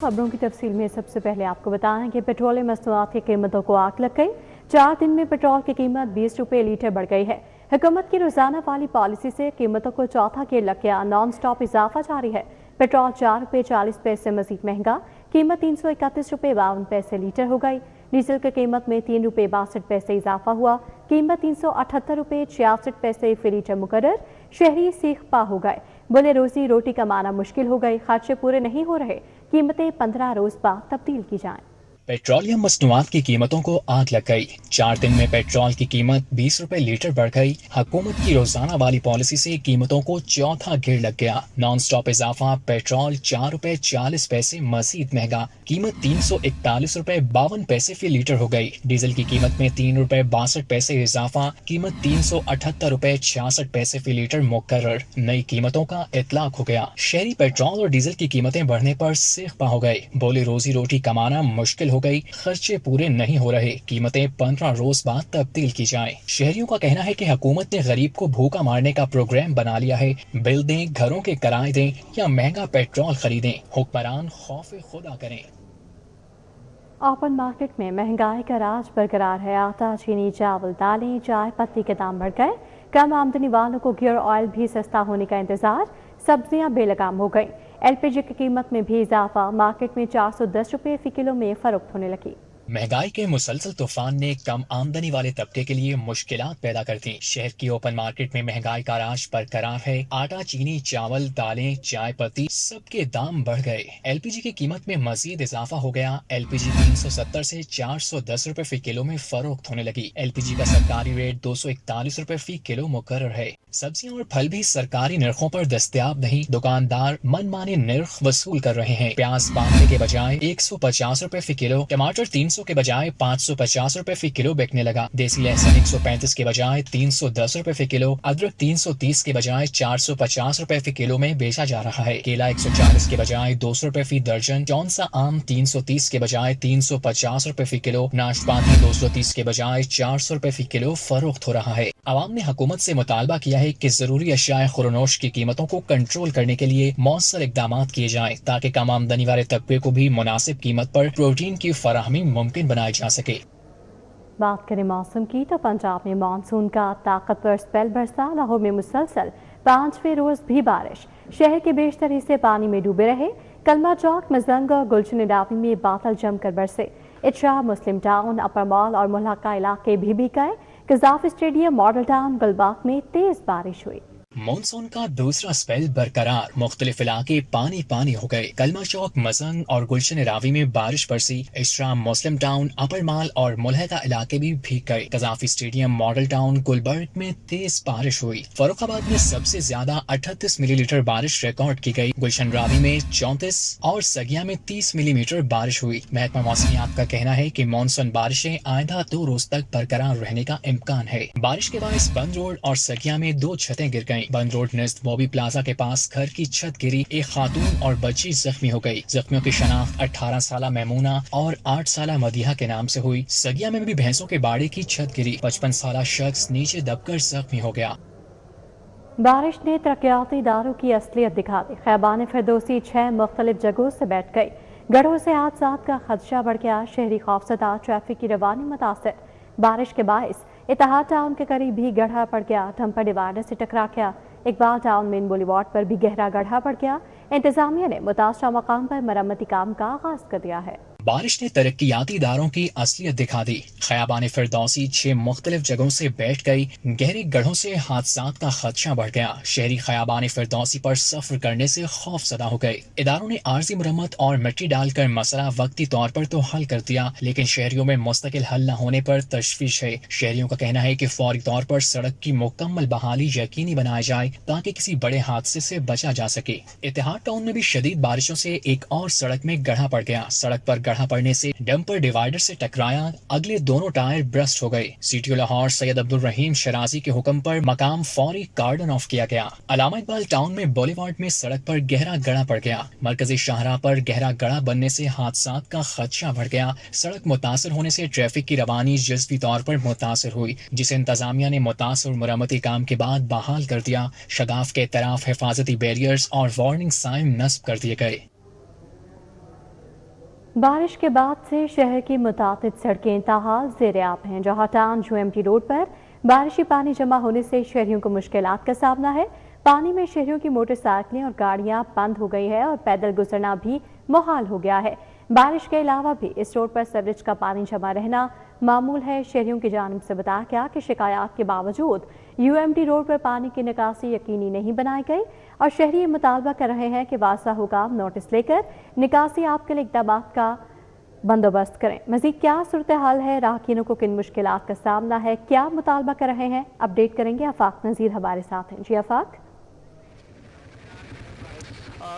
खबरों की तफसील में सबसे पहले आपको बताएं कि पेट्रोलियम मसनूआत की कीमतों को आग लग गई। 4 दिन में पेट्रोल की कीमत 20 रुपये लीटर बढ़ गई है। हुकूमत की रोजाना वाली पॉलिसी से कीमतों को चौथा गिर लग गया। नॉन स्टॉप इजाफा जारी है। पेट्रोल 4 रुपये 40 पैसे मजीद महंगा, कीमत 331 रुपये 52 पैसे लीटर हो गई। डीजल की कीमत में 3 रुपये 62 पैसे इजाफा हुआ, कीमत 378 रुपये 66 पैसे फी लीटर मुकर्रर। शहरी सीख पा हो गए, बोले रोजी रोटी कमाना मुश्किल हो गई, खर्चे पूरे नहीं हो रहे, कीमतें 15 रोज बाद तब्दील की जाएं। पेट्रोलियम मसनूआत की कीमतों को आग लग गई। 4 दिन में पेट्रोल की कीमत 20 रुपए लीटर बढ़ गई। हुकूमत की रोजाना वाली पॉलिसी से कीमतों को चौथा गिर लग गया। नॉन स्टॉप इजाफा, पेट्रोल 4 रुपए 40 पैसे मजीद महंगा, कीमत 341 रुपए 52 पैसे फी लीटर हो गई। डीजल की कीमत में 3 रुपए 62 पैसे इजाफा, कीमत 378 रुपए 66 पैसे फी लीटर मुकर्रर। नई कीमतों का इतलाक हो गया। शहरी पेट्रोल और डीजल की कीमतें बढ़ने पर सीख पा हो गए, बोले रोजी रोटी कमाना मुश्किल हो गई, खर्चे पूरे नहीं हो रहे, कीमतें 15 रोज बाद तब्दील की जाएं। शहरियों का कहना है कि हुकूमत ने गरीब को भूखा मारने का प्रोग्राम बना लिया है। बिल दें, घरों के किराए दें या महंगा पेट्रोल खरीदें, हुक्मरान खौफ खुदा करें। ओपन मार्केट में महंगाई का राज बरकरार है। आटा, चीनी, चावल, दालें, चाय पत्ती के दाम बढ़ गए। कम आमदनी वालों को गियर ऑयल भी सस्ता होने का इंतजार। सब्जियां बेलगाम हो गई। एलपीजी की कीमत में भी इजाफा, मार्केट में 410 रुपये फी किलो में फरोख्त होने लगी। महंगाई के मुसलसल तूफान ने कम आमदनी वाले तबके के लिए मुश्किलात पैदा कर दी। शहर की ओपन मार्केट में महंगाई का राज बरकरार है। आटा, चीनी, चावल, दालें, चाय पत्ती सबके दाम बढ़ गए। एलपीजी की कीमत में मजीद इजाफा हो गया। एलपीजी 370 से 410 रुपए फी किलो में फरोख्त होने लगी। एलपीजी का सरकारी रेट 241 रुपए फी किलो मुकर्रर है। सब्जियां और फल भी सरकारी निर्खों पर दस्तयाब नहीं। दुकानदार मनमाने निर्ख वसूल कर रहे हैं। प्याज बांधने के बजाय 150 रुपए फी किलो, टमाटर 300 के बजाय 550 रुपए फी किलो बिकने लगा। देसी लहसुन 135 के बजाय 310 रुपए फी किलो, अदरक 330 के बजाय 450 रुपए फी किलो में बेचा जा रहा है। केला 140 के बजाय 200 रुपए फी दर्जन, चौंसा आम 330 के बजाय 350 रुपए फी किलो, नाशपाती 230 के बजाय 400 रुपए फी किलो फरोख्त हो रहा है। आवाम ने हुकूमत से मुतालबा किया है कि जरूरी अशिया खुरनोश की कीमतों को कंट्रोल करने के लिए मौसर इकदाम किए जाएं, ताकि कम आमदनी वाले तबके को भी मुनासिब कीमत पर प्रोटीन की फराहमी मुमकिन बनाई जा सके। बात करें मौसम की तो पंजाब में मानसून का ताकतवर स्पेल बरसा। लाहौर में मुसलसल 5वें रोज भी बारिश। शहर के बेशतर हिस्से पानी में डूबे रहे। कलमा चौक, मजंग और गुलशन डावी में बादल जमकर बरसे। इटरा, मुस्लिम टाउन, अपर मॉल और मुल्हका इलाके भी गए। कजाफ स्टेडियम, मॉडल टाउन, गुलबाग में तेज बारिश हुई। मानसून का दूसरा स्पेल बरकरार। मुख्तलिफ इलाके पानी पानी हो गए। कलमा चौक, मजंग और गुलशन रावी में बारिश बरसी। इशरा, मुस्लिम टाउन, अपर माल और मुल्हका इलाके भी भीग गए। Gaddafi stadium, model town, Gulberg में तेज बारिश हुई। फर्रुखाबाद में सबसे ज्यादा 38 मिलीमीटर बारिश रिकॉर्ड की गई। गुलशन रावी में 34 और सगिया में 30 मिलीमीटर बारिश हुई। महकमा मौसमियात का कहना है कि मानसून बारिशें आइंदा 2 रोज तक बरकरार रहने का इम्कान है। बारिश के बायस बंद रोड और सगिया में 2 छतें गिर गयी। बंद रोड नज़द बॉबी प्लाजा के पास घर की छत गिरी। एक खातून और बच्ची जख्मी हो गई। जख्मियों की शनाख्त 18 साला मैमूना और 8 साला मदीहा के नाम से हुई। सगिया में भी भैंसों के बाड़े की छत गिरी। 55 साला शख्स नीचे दबकर जख्मी हो गया। बारिश ने तरक्याती इदारों की असलियत दिखा दी। खैबान फिरदौसी 6 मुख्तलिफ जगहों से बैठ गई। गढ़ों से हादसात का खदशा बढ़ गया। शहरी खौफजदा, ट्रैफिक की रवानी मुतासर। बारिश के बायस इत्तेहाद टाउन के करीब भी गड्ढा पड़ गया। डंपर डिवाइडर से टकरा गया। इकबाल टाउन मेन बुलेवार्ड पर भी गहरा गड्ढा पड़ गया। इंतजामिया ने मुतासरा मकाम पर मरम्मती काम का आगाज कर दिया है। बारिश ने तरक्याती इदारों की असलियत दिखा दी। खयाबान फिरदौसी 6 मुख्तलिफ जगहों से बैठ गई। गहरे गढ़ों से हादसात का खदशा बढ़ गया। शहरी खयाबान फिरदौसी पर सफर करने से खौफजदा हो गए। इदारों ने आर्जी मरम्मत और मिट्टी डालकर मसला वक्ती तौर पर तो हल कर दिया, लेकिन शहरियों में मुस्तकिल हल न होने पर तशवीश है। शहरियों का कहना है कि फौरी तौर पर सड़क की मुकम्मल बहाली यकीनी बनाई जाए ताकि किसी बड़े हादसे से बचा जा सके। इत्तेहाद टाउन में भी शदीद बारिशों से एक और सड़क में गड्ढा पड़ गया। सड़क पर गड्ढा पड़ने से डंपर डिवाइडर से टकराया। अगले दोनों टायर ब्रस्ट हो गए। सीटीओ लाहौर सैयद अब्दुल रहीम शराजी के हुक्म पर मकाम फौरी कार्डन ऑफ किया गया। अलामा इकबाल टाउन में बुलेवार्ड में सड़क पर गहरा गड़ा पड़ गया। मरकजी शाहराह पर गहरा गड़ा बनने से हादसात का खदशा बढ़ गया। सड़क मुतासर होने से ट्रैफिक की रवानी जज्वी तौर पर मुतासर हुई, जिसे इंतजामिया ने मुतासर मरम्मती काम के बाद बहाल कर दिया। शगाफ के तरफ हिफाजती बैरियर्स और वार्निंग साइन नस्ब कर दिए गए। बारिश के बाद से शहर की मुतादिद सड़कें इंतहाल ज़ेर-ए-आब हैं, जहां टाउन UMT रोड पर बारिशी पानी जमा होने से शहरियों को मुश्किलात का सामना है। पानी में शहरियों की मोटरसाइकिलें और गाड़ियां बंद हो गई है और पैदल गुजरना भी मुहाल हो गया है। बारिश के अलावा भी इस रोड पर सीवरेज का पानी जमा रहना मामूल है। शहरियों की जानिब से बताया गया कि शिकायत के बावजूद UMT रोड पर पानी की निकासी यकीनी नहीं बनाई गई और शहरी मुतालबा कर रहे हैं कि वासा हुकाम नोटिस लेकर निकासी आप के लिए इक़दाम का बंदोबस्त करें। मजीद क्या सूरत हाल है, राहगीरों को किन मुश्किलात का सामना है, क्या मुतालबा कर रहे हैं, अपडेट करेंगे। आफाक नज़ीर हमारे साथ हैं। जी आफाक।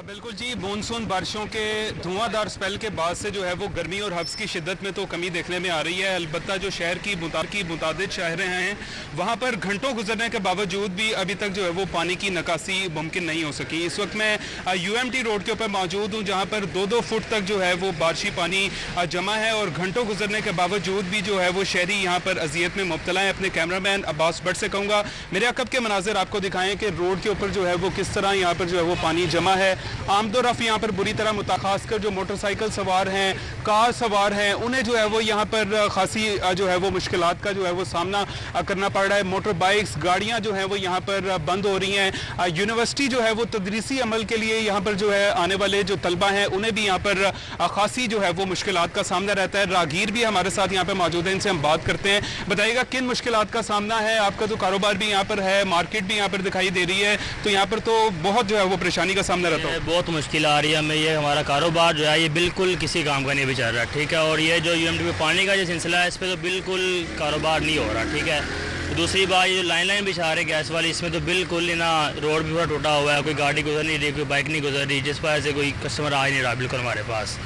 बिल्कुल जी, मानसून बारिशों के धुआंधार स्पेल के बाद से जो है वो गर्मी और हब्स की शिद्दत में तो कमी देखने में आ रही है। अलबत्ता जो शहर की मुतादिद शहरें हैं वहाँ पर घंटों गुजरने के बावजूद भी अभी तक जो है वो पानी की निकासी मुमकिन नहीं हो सकी। इस वक्त मैं UMT रोड के ऊपर मौजूद हूँ, जहाँ पर 2-2 फुट तक जो है वो बारिशी पानी जमा है और घंटों गुजरने के बावजूद भी जो है वो शहरी यहाँ पर अजियत में मुब्तला है। अपने कैमरामैन अब्बास भट्ट से कहूँगा मेरे अकब के मनाजिर आपको दिखाएं कि रोड के ऊपर जो है वो किस तरह यहाँ पर जो है वो पानी जमा है। आमदोरफ्त यहाँ पर बुरी तरह खासकर जो मोटरसाइकिल सवार हैं, कार सवार हैं, उन्हें जो है वो यहाँ पर खासी जो है वो मुश्किलात का जो है वो सामना करना पड़ रहा है। मोटर बाइक्स, गाड़ियाँ जो हैं वो यहाँ पर बंद हो रही हैं। यूनिवर्सिटी जो है वो तदरीसी अमल के लिए यहाँ पर जो है आने वाले जो तलबा हैं उन्हें भी यहाँ पर खासी जो है वो मुश्किलात का सामना रहता है। राहगीर भी हमारे साथ यहाँ पर मौजूद हैं, इनसे हम बात करते हैं। बताइएगा किन मुश्किलात का सामना है? आपका तो कारोबार भी यहाँ पर है, मार्केट भी यहाँ पर दिखाई दे रही है, तो यहाँ पर तो बहुत जो है वो परेशानी का सामना रहता है। बहुत मुश्किल आ रही है हमें। ये हमारा कारोबार जो है ये बिल्कुल किसी काम का नहीं भी चल रहा, ठीक है। और ये जो UMT में पानी का जो सिलसिला है इस पर तो बिल्कुल कारोबार नहीं हो रहा, ठीक है। तो दूसरी बात ये जो लाइन बिछा रहे गैस वाली, इसमें तो बिल्कुल ना रोड भी पूरा टूटा हुआ है, कोई गाड़ी गुजर नहीं रही, कोई बाइक नहीं गुजर रही, जिस वजह से कोई कस्टमर आ ही नहीं रहा बिल्कुल हमारे पास।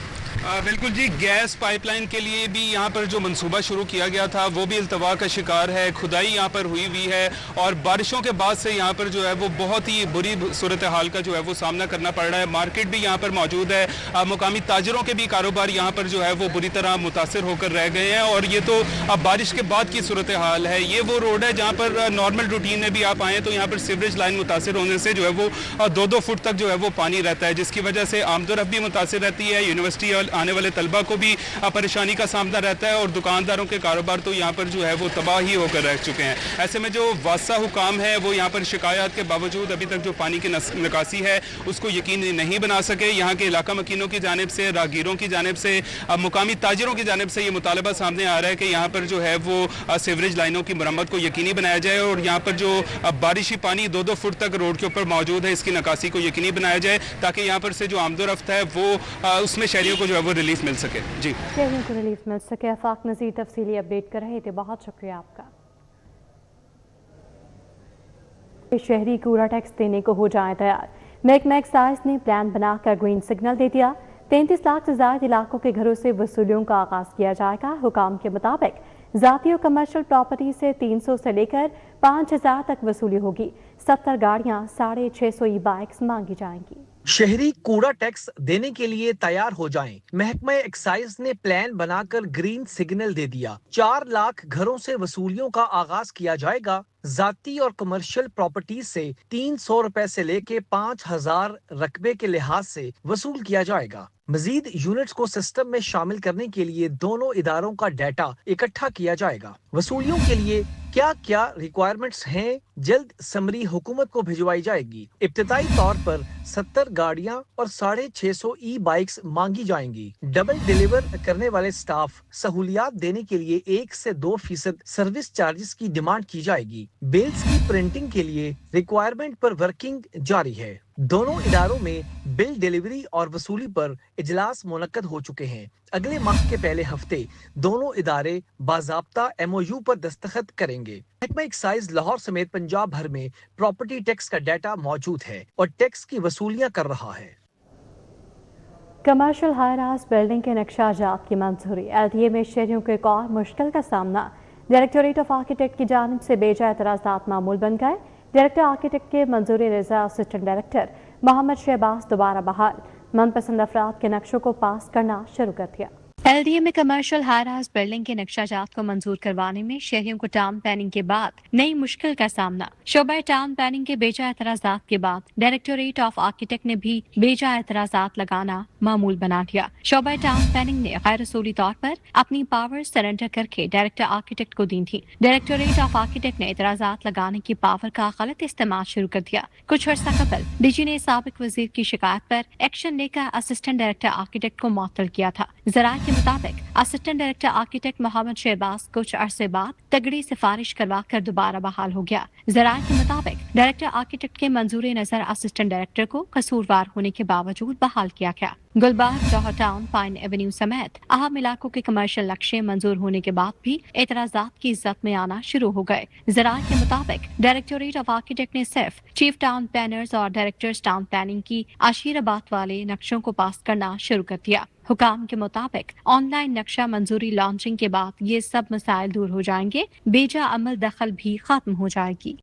बिल्कुल जी, गैस पाइपलाइन के लिए भी यहाँ पर जो मंसूबा शुरू किया गया था वो भी इल्तवा का शिकार है। खुदाई यहाँ पर हुई है और बारिशों के बाद से यहाँ पर जो है वो बहुत ही बुरी सूरत हाल का जो है वो सामना करना पड़ रहा है। मार्केट भी यहाँ पर मौजूद है, मुकामी ताजरों के भी कारोबार यहाँ पर जो है वो बुरी तरह मुतासर होकर रह गए हैं। और ये तो अब बारिश के बाद की सूरत हाल है। ये वो रोड है जहाँ पर नॉर्मल रूटीन में भी आप आएँ तो यहाँ पर सीवरेज लाइन मुतासर होने से जो है वो 2-2 फुट तक जो है वो पानी रहता है, जिसकी वजह से आमदोरफ्त भी मुतासर रहती है। यूनिवर्सिटी आने वाले तलबा को भी परेशानी का सामना रहता है और दुकानदारों के कारोबार तो यहाँ पर जो है वो तबाह ही होकर रह चुके हैं। ऐसे में जो वासा हुकाम है वो यहाँ पर शिकायत के बावजूद अभी तक जो पानी की निकासी है उसको यकीनी नहीं बना सके। यहाँ के इलाका मकीनों की जानिब से, राहगीरों की जानिब से, मुकामी ताजिरों की जानिब से ये मुतालबा सामने आ रहा है कि यहाँ पर जो है वो सीवरेज लाइनों की मरम्मत को यकीनी बनाया जाए और यहाँ पर जो बारिशी पानी 2-2 फुट तक रोड के ऊपर मौजूद है इसकी निकासी को यकीनी बनाया जाए, ताकि यहाँ पर से जो आमदोरफ्त है वो उसमें शहरियों को जो है वो रिलीफ मिल सके। जी, शहरियों को रिलीफ मिल सके। आफाक नज़ीर तफसीली अपडेट कर रहे थे, बहुत शुक्रिया आपका। शहरी कूड़ा टैक्स देने को हो जाए तैयार। महकमा एक्साइज ने प्लान बनाकर ग्रीन सिग्नल दे दिया। 33 लाख से ज्यादा इलाकों के घरों से वसूलियों का आगाज किया जाएगा। हुकाम के मुताबिक जाती और कमर्शियल प्रॉपर्टी से 300 से लेकर 5000 तक वसूली होगी। 70 गाड़ियां, 650 ई-बाइक्स मांगी जाएंगी। शहरी कूड़ा टैक्स देने के लिए तैयार हो जाएं। महकमा एक्साइज ने प्लान बनाकर ग्रीन सिग्नल दे दिया। 4 लाख घरों से वसूलियों का आगाज किया जाएगा। जाती और कमर्शियल प्रॉपर्टी से 300 रुपए से लेके 5000 रकबे के लिहाज से वसूल किया जाएगा। मजीद यूनिट्स को सिस्टम में शामिल करने के लिए दोनों इदारों का डाटा इकट्ठा किया जाएगा। वसूलियों के लिए क्या क्या रिक्वायरमेंट्स हैं, जल्द समरी हुकूमत को भिजवाई जाएगी। इब्तिदाई तौर पर 70 गाड़ियां और 650 ई-बाइक्स मांगी जाएंगी। डबल डिलीवर करने वाले स्टाफ सहूलियात देने के लिए 1 से 2% सर्विस चार्जेस की डिमांड की जाएगी। बिल्स की प्रिंटिंग के लिए रिक्वायरमेंट पर वर्किंग जारी है। दोनों इदारों में बिल डिलीवरी और वसूली पर इजलास मुनक्कद हो चुके हैं। अगले माह के पहले हफ्ते दोनों इदारे बाज़ाब्ता MOU पर दस्तखत करेंगे। महकमा एक्साइज लाहौर समेत पंजाब भर में प्रॉपर्टी टैक्स का डाटा मौजूद है और टैक्स की वसूलियां कर रहा है। कमर्शियल हाई राइज बिल्डिंग के नक्शाजात की मंजूरी। LDA में शहरियों को एक और मुश्किल का सामना। डायरेक्टोरेट ऑफ आर्किटेक्ट की जानिब से बेजा एतराज़ात मामूल बन गए। डायरेक्टर आर्किटेक्ट के मंजूरी रजा असिस्टेंट डायरेक्टर मोहम्मद शहबाज दोबारा बहाल। मनपसंद अफराद के नक्शों को पास करना शुरू कर दिया। LDA में कमर्शियल हाई राइज बिल्डिंग के नक्शाजात को मंजूर करवाने में शहरियों को टाउन प्लानिंग के बाद नई मुश्किल का सामना। शोबा टाउन प्लानिंग के बेजा एतराजात के बाद डायरेक्टोरेट ऑफ आर्किटेक्ट ने भी बेजा एतराजात लगाना मामूल बना दिया। शोबा टाउन प्लानिंग ने गैर उसूली तौर पर अपनी पावर सरेंडर करके डायरेक्टर आर्किटेक्ट को दी थी। डायरेक्टोरेट ऑफ आर्किटेक्ट ने एतराजात लगाने की पावर का गलत इस्तेमाल शुरू कर दिया। कुछ अर्सा कबल डीजी ने साबिक वजीर की शिकायत पर एक्शन लेकर असिस्टेंट डायरेक्टर आर्किटेक्ट को मुअत्तल किया था। जराये के मुताबिक assistant director architect Mohammad Shahbaz कुछ अरसे बाद तगड़ी सिफारिश करवा कर दोबारा बहाल हो गया। जराये के मुताबिक डायरेक्टर आर्किटेक्ट के मंजूरी नजर असिस्टेंट डायरेक्टर को कसूरवार होने के बावजूद बहाल किया गया। गुलबाग, जौहर टाउन, पाइन एवेन्यू समेत अहम इलाकों के कमर्शियल नक्शे मंजूर होने के बाद भी एतराजात की इज्जत में आना शुरू हो गए। जराये के मुताबिक डायरेक्टोरेट ऑफ आर्किटेक्ट ने सिर्फ चीफ टाउन प्लानर्स और डायरेक्टर्स टाउन प्लानिंग की आशीराबाद वाले नक्शों को पास करना शुरू कर दिया। हुकाम के मुताबिक ऑनलाइन नक्शा मंजूरी लॉन्चिंग के बाद ये सब मसाइल दूर हो जाएंगे, बेजा अमल दखल भी खत्म हो जाएगी।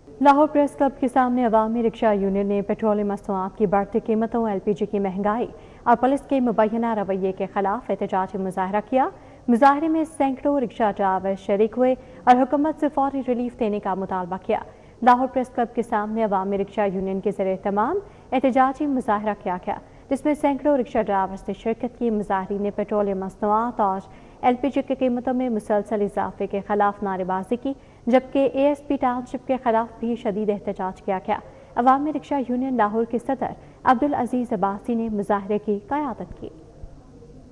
लाहौर प्रेस क्लब के सामने अवामी रिक्शा यूनियन ने पेट्रोलियम मसनूआत की बढ़ती कीमतों, LPG की महंगाई और पुलिस के मुबैना रवैये के खिलाफ एहतजाजी मुजाहरा किया। मुजाहरे में सैकड़ों रिक्शा ड्राइवर शरीक हुए और हुकूमत से फौरी रिलीफ देने का मुतालबा किया। लाहौर प्रेस क्लब के सामने अवामी रिक्शा यूनियन के ज़रिए तमाम एहतजाजी मुजाहरा किया गया, जिसमें सैकड़ों रिक्शा ड्राइवर्स ने शिरकत की। मुजाहरीन ने पेट्रोलियम मसनूआत और LPG की कीमतों में मुसलसल इजाफे के खिलाफ नारेबाजी की, जबकि ASP टाउनशिप के खिलाफ भी शदीद एहतजाज किया गया। अवामी रिक्शा यूनियन लाहौर के सदर अब्दुल अजीज अब्बासी ने मुजाहरे की क़यादत की।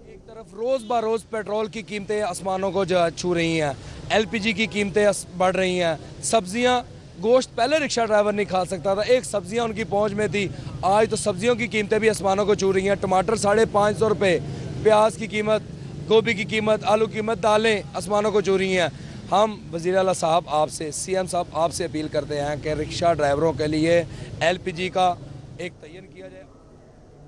एक तरफ रोज़ ब रोज़ पेट्रोल की कीमतें आसमानों को छू रही हैं, LPG की कीमतें बढ़ रही हैं, सब्जियां, गोश्त पहले रिक्शा ड्राइवर नहीं खा सकता था, एक सब्जियां उनकी पहुंच में थी, आज तो सब्जियों की कीमतें भी आसमानों को छू रही हैं। टमाटर 550 रुपये, प्याज की कीमत, गोभी की कीमत, आलू की कीमत, दालें आसमानों को छू रही हैं। हम वज़ीर आला साहब आपसे, CM साहब आपसे अपील करते हैं कि रिक्शा ड्राइवरों के लिए LPG का एक तयन किया जाए।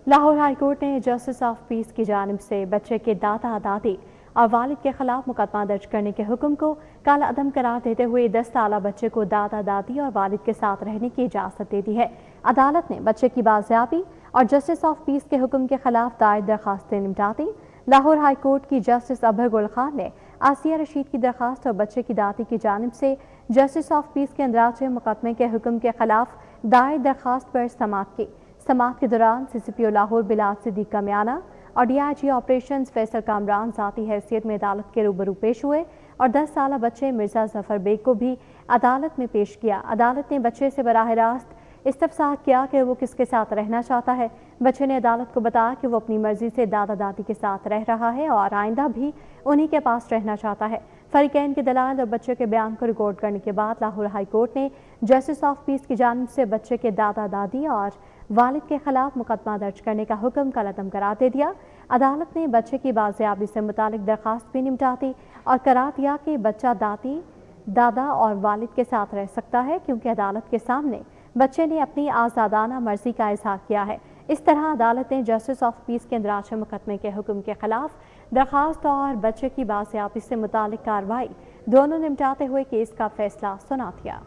लाहौर हाई कोर्ट ने जस्टिस ऑफ पीस की जानिब से बच्चे के दादा दादी और वालिद के खिलाफ मुकदमा दर्ज करने के हुक्म को काला अदम करार देते हुए 10 साला बच्चे को दादा दादी और वालिद के साथ रहने की इजाज़त दे दी है। अदालत ने बच्चे की बाजियाबी और जस्टिस ऑफ पीस के हुक्म के खिलाफ दायर दरखास्तें निपटा दी। लाहौर हाई कोर्ट की जस्टिस अबहर गुल खान ने आसिया रशीद की दरखास्त और बच्चे की दादी की जानिब से जस्टिस ऑफ पीस के अंदराज मुकदमे के हुक्म के खिलाफ दायर दरखास्त पर समाअत की। समाअत के दौरान CCPO लाहौर बिलाल सिद्दीक कामियाना और DIG ऑपरेशंस फैसल कामरान ज़ाती हैसियत में अदालत के रूबरू पेश हुए और 10 साला बच्चे मिर्जा जफर बेग को भी अदालत में पेश किया। अदालत ने बच्चे से बराह रास्त इस्तफसार किया कि वो किसके साथ रहना चाहता है। बच्चे ने अदालत को बताया कि वो अपनी मर्जी से दादा दादी के साथ रह रहा है और आइंदा भी उन्हीं के पास रहना चाहता है। फरीकैन के दलाल और बच्चे के बयान को रिकॉर्ड करने के बाद लाहौर हाई कोर्ट ने जस्टिस ऑफ पीस की जानिब से बच्चे के दादा दादी और वालिद के खिलाफ मुकदमा दर्ज करने का हुक्म कलअदम करार दे दिया। अदालत ने बच्चे की बाजियाबी से मुतालिक दरखास्त भी निपटा दी और करार दिया कि बच्चा दादी, दादा और वालिद के साथ रह सकता है, क्योंकि अदालत के सामने बच्चे ने अपनी आज़ादाना मर्जी का इजहार किया है। इस तरह अदालत ने जस्टिस ऑफ पीस के अंदराज मुकदमे के हुक्म के खिलाफ दरखास्त और बच्चे की बाजियाबी से मुतालिक कार्रवाई दोनों निपटाते हुए केस का फैसला सुना दिया।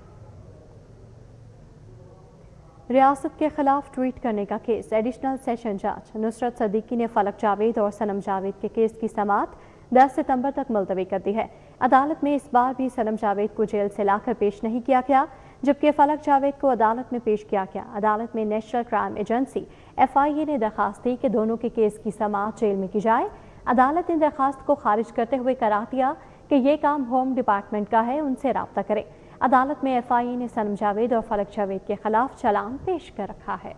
रियासत के खिलाफ ट्वीट करने का केस, एडिशनल सेशन जज नुसरत सदीकी ने फलक जावेद और सनम जावेद के केस की समाअत 10 सितंबर तक मुलतवी कर दी है। अदालत में इस बार भी सनम जावेद को जेल से लाकर पेश नहीं किया गया, जबकि फलक जावेद को अदालत में पेश किया गया। अदालत में नेशनल क्राइम एजेंसी FIA ने दरखास्त दी कि दोनों के केस की समाअत जेल में की जाए। अदालत ने दरखास्त को खारिज करते हुए करार दिया कि ये काम होम डिपार्टमेंट का है, उनसे राब्ता करें। अदालत में FIA ने सनम जावेद और फलक जावेद के खिलाफ चालान पेश कर रखा है।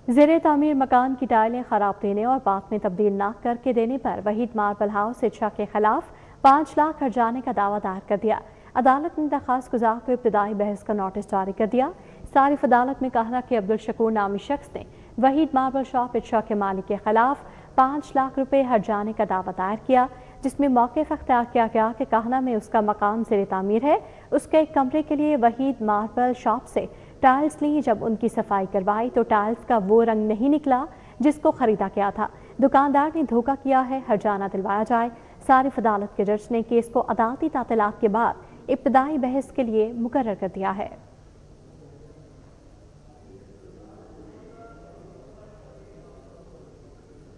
ज़ेरे तामीर मकान की टाइलें खराब देने और बाद में तब्दील न करके देने पर वहीद मार्बल हाउस इच्छा के खिलाफ 5 लाख हर्जाने का दावा दायर कर दिया। अदालत ने दरखास्त गुजार को इब्तदाई बहस का नोटिस जारी कर दिया। सारिफ अदालत में कहा कि अब्दुल शकूर नामी शख्स ने वहीद मार्बल शॉप इच्छा के मालिक के खिलाफ 5 लाख रुपए हर्जाने का दावा दायर किया, जिसमें मौक़िफ़ अख्तियार किया गया कि कहना में उसका मकान ज़ेरे तामीर है। उसके एक कमरे के लिए वहीद मार्बल शॉप से टाइल्स ली, जब उनकी सफाई करवाई तो टाइल्स का वो रंग नहीं निकला जिसको खरीदा गया था। दुकानदार ने धोखा किया है, हर्जाना दिलवाया जाए। सारिफ अदालत के जज ने केस को अदालती तातीलात के बाद इब्तदाई बहस के लिए मुकर्रर कर दिया है।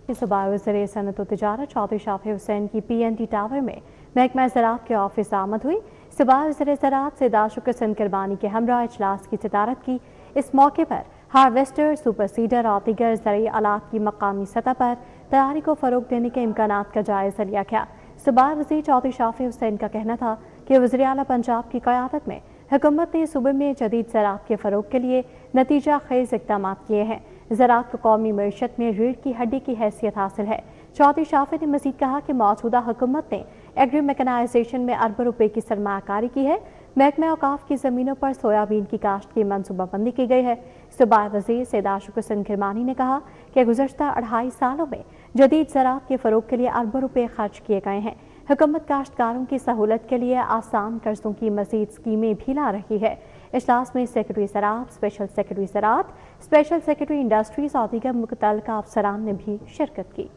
सूबाई वज़ीर सनअत व तिजारत चौधरी शाफी हुसैन की PND टावर में महकमा ज़राअत के ऑफिस आमद हुई। सूबाई वज़ीर ज़राअत सैयदा शुक्र सिंध किरमानी के हमरा इजलास की सदारत की। इस मौके पर हार्वेस्टर, सुपर सीडर और दीगर ज़रूरी आलात की मकामी सतह पर तैयारी को फ़रोग़ देने के इम्कानात का जायज़ा लिया गया। सूबाई वज़ीर चौधरी शाफी हुसैन का कहना था कि वज़ीर आला पंजाब की क़यादत में हुकूमत ने सूबे में जदीद ज़राअत के फ़रोग़ के लिए नतीजा खेज़ इक़दाम किए हैं। ज़राअत को कौमी मईशत में रीढ़ की हड्डी की हैसियत हासिल है। चौधरी शाफी ने मज़ीद कहा कि मौजूदा हुकूमत ने एग्री मैकेनाइजेशन में अरबों रुपए की सरमायाकारी की है। महकमा औकाफ की ज़मीनों पर सोयाबीन की काश्त की मनसूबाबंदी की गई है। सूबाई वज़ीर सैयदा शुक्र सिंध किरमानी ने कहा कि गुज़श्ता 2.5 सालों में जदीद ज़राअत के फ़रोग़ के लिए अरबों रुपए खर्च किए गए हैं। हुकूमत काश्तकारों की सहूलत के लिए आसान कर्जों की मज़ीद स्कीमें भी ला रही है। इजलास में सेक्रेटरी ज़राअत, स्पेशल सेक्रेटरी ज़राअत, स्पेशल सेक्रेटरी इंडस्ट्रीज़ और दीगर मुतल्लिका अफसरान ने भी शिरकत की।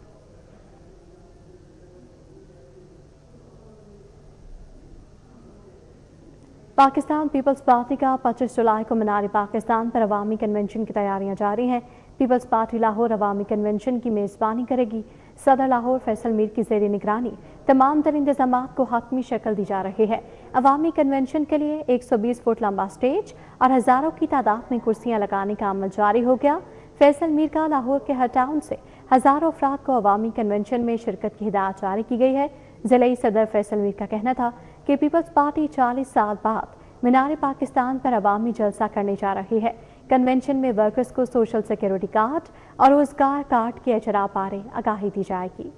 पाकिस्तान पीपल्स पार्टी का 25 जुलाई को मीनार पाकिस्तान पर अवामी कन्वेंशन की तैयारियां जारी हैं। पीपल्स पार्टी लाहौर अवामी कन्वेंशन की मेज़बानी करेगी। सदर लाहौर फैसल मीर की ज़ेर निगरानी तमाम तर इंतजामात को हतमी शक्ल दी जा रही है। अवामी कन्वेंशन के लिए 120 फुट लंबा स्टेज और हज़ारों की तादाद में कुर्सियां लगाने का अमल जारी हो गया। फैसल मीर का लाहौर के हर टाउन से हज़ारों अफराद को अवामी कन्वेंशन में शिरकत की हिदायत जारी की गई है। ज़िले सदर फैसल मीर का कहना था कि पीपल्स पार्टी 40 साल बाद मीनार पाकिस्तान पर अवामी जलसा करने जा रही है। कन्वेंशन में वर्कर्स को सोशल सिक्योरिटी कार्ड और रोजगार कार्ड के अजरा बारे आगाही दी जाएगी।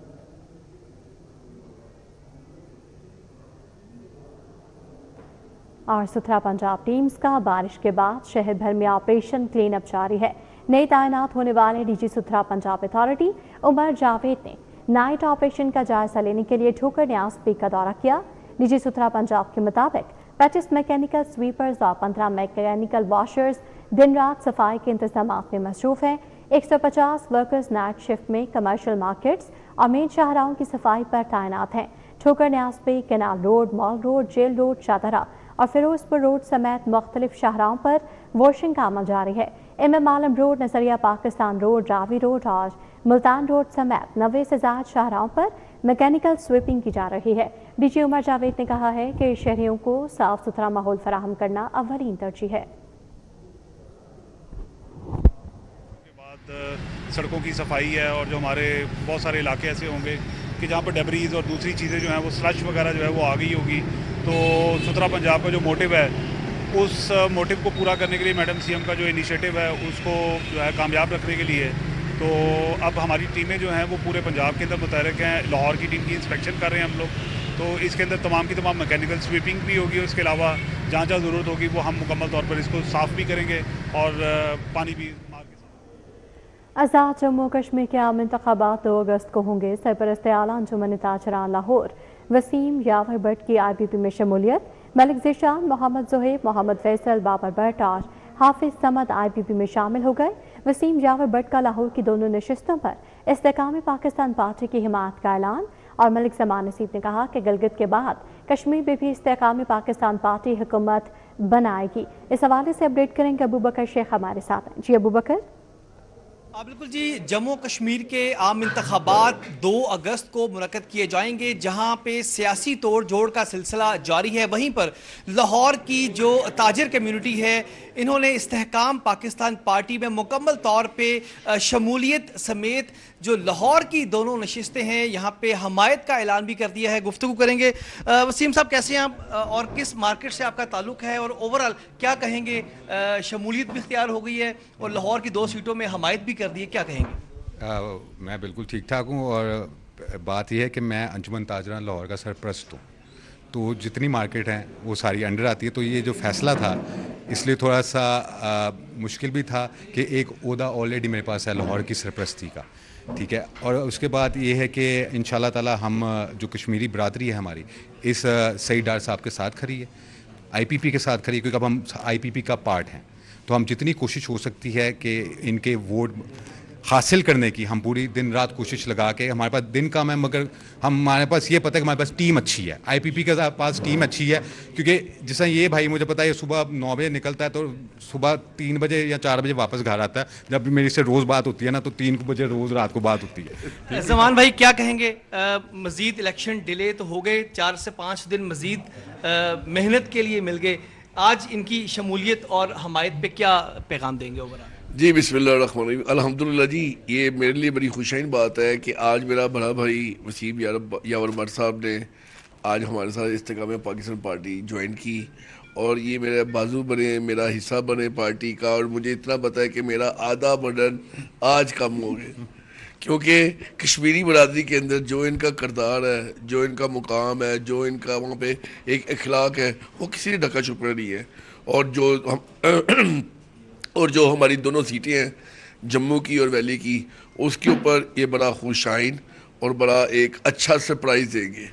और सुथरा पंजाब टीम्स का बारिश के बाद शहर भर में ऑपरेशन क्लीन अप जारी है। नए तैनात होने वाले डीजी सुथरा पंजाब अथॉरिटी उमर जावेद ने नाइट ऑपरेशन का जायजा लेने के लिए ठोकर न्यास पीक का दौरा किया। डीजी सुथरा पंजाब के मुताबिक 25 मैकेनिकल स्वीपर्स और 15 मैकेनिकल वॉशर्स दिन रात सफाई के इंतजाम में मसरूफ हैं। 150 वर्कर्स नाइट शिफ्ट में कमर्शियल मार्केट्स और मेन शाहराहों की सफाई पर तैनात हैं। ठोकर न्यास पे canal road, mall road, jail road, Shahdara और फिरोजपुर रोड समेत मुख्तलिफ शाहराहों पर वॉशिंग का अमल जारी है। MM आलम रोड, नजरिया पाकिस्तान रोड, रावी रोड और मुल्तान रोड समेत 90 से ज़्यादा शाहराहों पर मैकेनिकल स्वीपिंग की जा रही है। डीजी उमर जावेद ने कहा है कि शहरियों को साफ सुथरा माहौल फराहम करना अव्वलीन तरजीह है। सड़कों की सफाई है और जो हमारे बहुत सारे इलाके ऐसे होंगे कि जहाँ पर डेबरीज और दूसरी चीज़ें जो हैं वो स्लश वगैरह जो है वो आ गई होगी, तो सुथरा पंजाब का जो मोटिव है उस मोटिव को पूरा करने के लिए मैडम CM का जो इनिशिएटिव है उसको जो है कामयाब रखने के लिए तो अब हमारी टीमें जो हैं वो पूरे पंजाब के अंदर मुतहरक हैं। लाहौर की टीम की इंस्पेक्शन कर रहे हैं हम लोग, तो इसके अंदर तमाम की तमाम मैकेनिकल स्वीपिंग भी होगी। उसके अलावा जहाँ जहाँ ज़रूरत होगी वो हम मुकम्मल तौर पर इसको साफ़ भी करेंगे और पानी भी मार के। आज़ाद जम्मू कश्मीर के आम इंतखाबात 2 अगस्त को होंगे। सरपरस्त आला अंजुमन ताजरान लाहौर वसीम यावर भट्ट की IPP में शमूलियत। मलिक ज़ीशान, मोहम्मद ज़ुहैब, मोहम्मद फैसल, बाबर भट्ट और हाफिज समद IPP में शामिल हो गए। वसीम यावर भट्ट का लाहौर की दोनों नशिस्तों पर इस्तेकाम पाकिस्तान पार्टी की हिमायत का ऐलान। और मलिक ज़मान नसीब ने कहा कि गिलगित के बाद कश्मीर में भी इस्तेकाम पाकिस्तान पार्टी हुकूमत बनाएगी। इस हवाले से अपडेट करेंगे अबू बकर शेख हमारे साथ हैं। जी अबू बकर। बिल्कुल जी, जम्मू कश्मीर के आम इंतखाबात 2 अगस्त को मुनक्कद किए जाएंगे, जहां पे सियासी तोड़ जोड़ का सिलसिला जारी है। वहीं पर लाहौर की जो ताजिर कम्युनिटी है इन्होंने इस्तेहकाम पाकिस्तान पार्टी में मुकम्मल तौर पे शमूलियत समेत जो लाहौर की दोनों नशिस्तें हैं यहाँ पे हमायत का ऐलान भी कर दिया है। गुफ्तगू करेंगे। वसीम साहब कैसे हैं आप और किस मार्केट से आपका ताल्लुक है और ओवरऑल क्या कहेंगे? शमूलियत भी इख्तियार हो गई है और लाहौर की 2 सीटों में हमायत भी कर दी है, क्या कहेंगे? मैं बिल्कुल ठीक ठाक हूँ और बात यह है कि मैं अंजुमन ताजरान लाहौर का सरपरस्त हूँ, तो जितनी मार्केट हैं वो सारी अंडर आती है। तो ये जो फैसला था इसलिए थोड़ा सा मुश्किल भी था कि एक ओहदा ऑलरेडी मेरे पास है लाहौर की सरपरस्ती का, ठीक है। और उसके बाद ये है कि इंशाल्लाह ताला हम जो कश्मीरी बरादरी है हमारी इस सईद डार साहब के साथ खड़ी है, IPP के साथ खड़ी है, क्योंकि अब हम IPP का पार्ट हैं। तो हम जितनी कोशिश हो सकती है कि इनके वोट حاصل کرنے کی ہم پوری دن رات کوشش لگا کے, ہمارے پاس دن کم ہے مگر ہمارے پاس یہ پتہ ہے کہ ہمارے پاس ٹیم اچھی ہے, آئی پی پی کے پاس ٹیم اچھی ہے, کیونکہ جس طرح یہ بھائی مجھے پتہ ہے صبح 9 بجے نکلتا ہے تو صبح 3 بجے یا 4 بجے واپس گھر آتا ہے. جب میری سے روز بات ہوتی ہے نا تو 3 بجے روز رات کو بات ہوتی ہے. زمان بھائی کیا کہیں گے, مزید الیکشن ڈیلے تو ہو گئے, 4 سے 5 دن مزید محنت کے لیے مل گئے, آج ان کی شمولیت اور حمایت پہ کیا پیغام دیں گے اوورال؟ جی بسم اللہ الرحمن الرحیم. الحمدللہ جی, یہ میرے لیے بڑی خوشائن بات ہے کہ آج میرا بڑا بھائی وسیم یاور بٹ صاحب نے آج ہمارے ساتھ استحکام پاکستان پارٹی جوائن کی, اور یہ میرے بازو بنے, میرا حصہ بنے پارٹی کا, اور مجھے اتنا پتہ ہے کہ میرا آدھا برڈن آج کم ہو گئے, کیونکہ کشمیری برادری کے اندر جو ان کا کردار ہے, جو ان کا مقام ہے, جو ان کا وہاں پہ ایک اخلاق ہے, وہ کسی نے ڈھکا چھپا نہیں ہے. اور جو ہماری دونوں سیٹیں ہیں جموں کی اور ویلی کی, اس کے اوپر یہ بڑا خوشائن اور بڑا ایک اچھا سرپرائز دیں گے.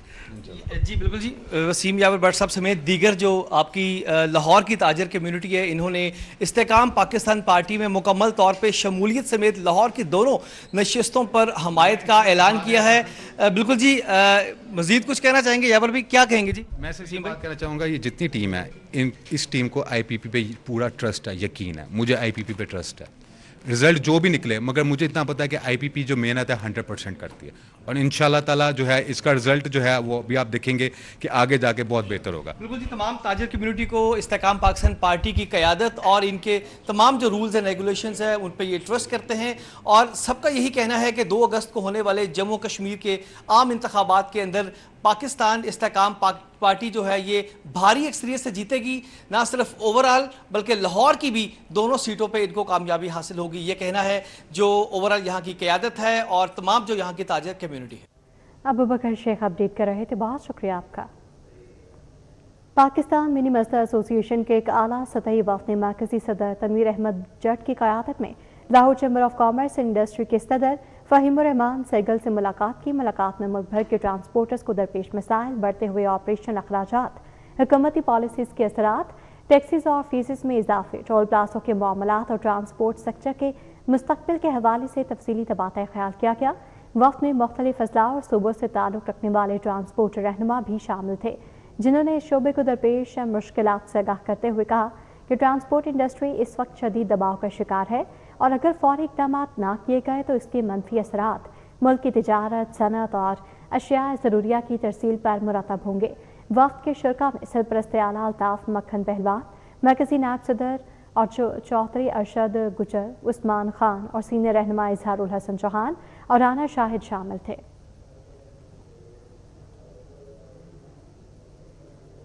جی بالکل جی, وسیم یاور بٹ صاحب سمیت دیگر جو آپ کی لاہور کی تاجر کمیونٹی ہے, انہوں نے استحکام پاکستان پارٹی میں مکمل طور پہ شمولیت سمیت لاہور کی دونوں نشستوں پر حمایت کا اعلان کیا ہے. بالکل جی, مزید کچھ کہنا چاہیں گے یاور بھی, کیا کہیں گے جی؟ میں صرف بات کہنا چاہوں گا, یہ جتنی ٹیم ہے اس ٹیم کو آئی پی پی پہ پورا ٹرسٹ ہے, یقین ہے مجھے آئی پی پی پہ ٹرسٹ ہے. رزلٹ جو بھی نکلے, مگر مجھے اتنا پتا ہے کہ آئی پی پی جو محنت ہے 100% کرتی ہے, اور ان شاء اللہ تعالیٰ جو ہے اس کا رزلٹ جو ہے وہ بھی آپ دیکھیں گے کہ آگے جا کے بہت بہتر ہوگا. بالکل جی, تمام تاجر کمیونٹی کو استحکام پاکستان پارٹی کی قیادت اور ان کے تمام جو رولز اینڈ ریگولیشنز ہیں ان پہ یہ ٹرسٹ کرتے ہیں, اور سب کا یہی کہنا ہے کہ 2 اگست کو ہونے والے جموں کشمیر کے عام انتخابات کے اندر پاکستان استحکام پارٹی جو ہے یہ بھاری اکثریت سے جیتے گی, نہ صرف اوورال بلکہ لاہور کی بھی دونوں سیٹوں پہ ان کو کامیابی حاصل ہوگی. یہ کہنا ہے جو اوورال یہاں کی قیادت ہے اور تمام جو یہاں کی تاجر کمیونٹی ہے. ابوبکر شیخ اپڈیٹ کر رہے تھے, بہت شکریہ آپ کا. پاکستان منی مسئلہ ایسوسی ایشن کے ایک اعلیٰ سطحی وفد نے مرکزی صدر تنویر احمد جٹ کی قیادت میں Lahore chamber of commerce and industry کے صدر فہیم الرحمان سیگل سے ملاقات کی. ملاقات میں ملک بھر کے ٹرانسپورٹرز کو درپیش مسائل, بڑھتے ہوئے آپریشنل اخراجات, حکومتی پالیسیز کے اثرات, ٹیکسز اور فیسز میں اضافے, ٹول پلازوں کے معاملات اور ٹرانسپورٹ سیکٹر کے مستقبل کے حوالے سے تفصیلی تبادلہ خیال کیا گیا. وفد میں مختلف اضلاع اور صوبوں سے تعلق رکھنے والے ٹرانسپورٹ رہنما بھی شامل تھے, جنہوں نے اس شعبے کو درپیش مشکلات سے آگاہ کرتے ہوئے کہا کہ ٹرانسپورٹ انڈسٹری اس وقت شدید دباؤ کا شکار ہے, اور اگر فوری اقدامات نہ کیے گئے تو اس کے منفی اثرات ملک کی تجارت, صنعت اور اشیاء ضروریہ کی ترسیل پر مرتب ہوں گے. وفد کے شرکا میں سرپرست اعلیٰ الطاف مکھن پہلوان, مرکزی نائب صدر اور چوہدری ارشد گجر, عثمان خان اور سینئر رہنما اظہار الحسن چوہان اور رانا شاہد شامل تھے.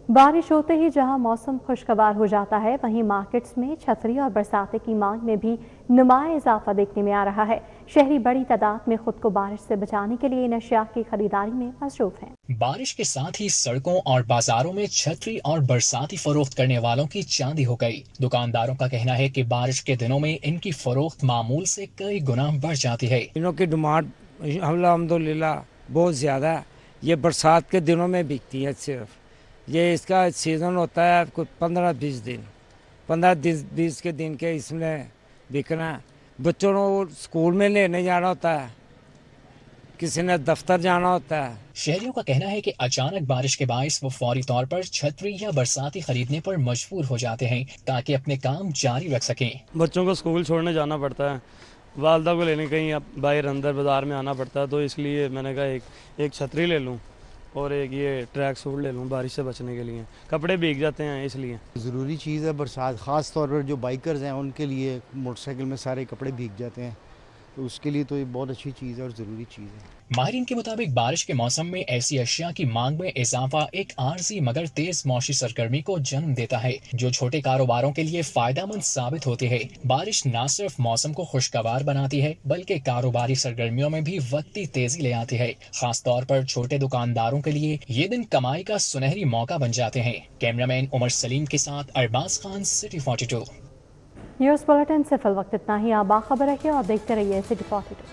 بارش ہوتے ہی جہاں موسم خوشگوار ہو جاتا ہے, وہیں مارکیٹس میں چھتری اور برساتے کی مانگ میں بھی نمایاں اضافہ دیکھنے میں آ رہا ہے. شہری بڑی تعداد میں خود کو بارش سے بچانے کے لیے ان اشیاء کی خریداری میں مصروف ہیں. بارش کے ساتھ ہی سڑکوں اور بازاروں میں چھتری اور برساتی فروخت کرنے والوں کی چاندی ہو گئی. دکانداروں کا کہنا ہے کہ بارش کے دنوں میں ان کی فروخت معمول سے کئی گنا بڑھ جاتی ہے. انہوں کی ڈیمانڈ الحمدللہ بہت زیادہ ہے. یہ برسات کے دنوں میں بکتی ہے, صرف یہ اس کا سیزن ہوتا ہے کچھ 15-20 دن, 15-20 کے دن کے اس میں بکنا. بچوں کو اسکول میں لینے جانا ہوتا ہے, کسی نے دفتر جانا ہوتا ہے. شہریوں کا کہنا ہے کہ اچانک بارش کے باعث وہ فوری طور پر چھتری یا برساتی خریدنے پر مجبور ہو جاتے ہیں تاکہ اپنے کام جاری رکھ سکیں. بچوں کو اسکول چھوڑنے جانا پڑتا ہے, والدہ کو لینے کہیں باہر اندر بازار میں آنا پڑتا ہے, تو اس لیے میں نے کہا ایک چھتری لے لوں اور ایک یہ ٹریک سوٹ لے لوں بارش سے بچنے کے لیے. کپڑے بھیگ جاتے ہیں اس لیے ضروری چیز ہے برسات, خاص طور پر جو بائکرز ہیں ان کے لیے موٹر سائیکل میں سارے کپڑے بھیگ جاتے ہیں, تو اس کے لیے تو یہ بہت اچھی چیز ہے اور ضروری چیز ہے. ماہرین کے مطابق بارش کے موسم میں ایسی اشیاء کی مانگ میں اضافہ ایک عارضی مگر تیز معاشی سرگرمی کو جنم دیتا ہے جو چھوٹے کاروباروں کے لیے فائدہ مند ثابت ہوتی ہے. بارش نہ صرف موسم کو خوشگوار بناتی ہے بلکہ کاروباری سرگرمیوں میں بھی وقتی تیزی لے آتی ہے. خاص طور پر چھوٹے دکانداروں کے لیے یہ دن کمائی کا سنہری موقع بن جاتے ہیں. کیمرہ مین عمر سلیم کے ساتھ Arbaz Khan, city 42. News bulletin سے فی الوقت اتنا ہی. آپ باخبر رہیے اور دیکھتے رہیے سٹی 42.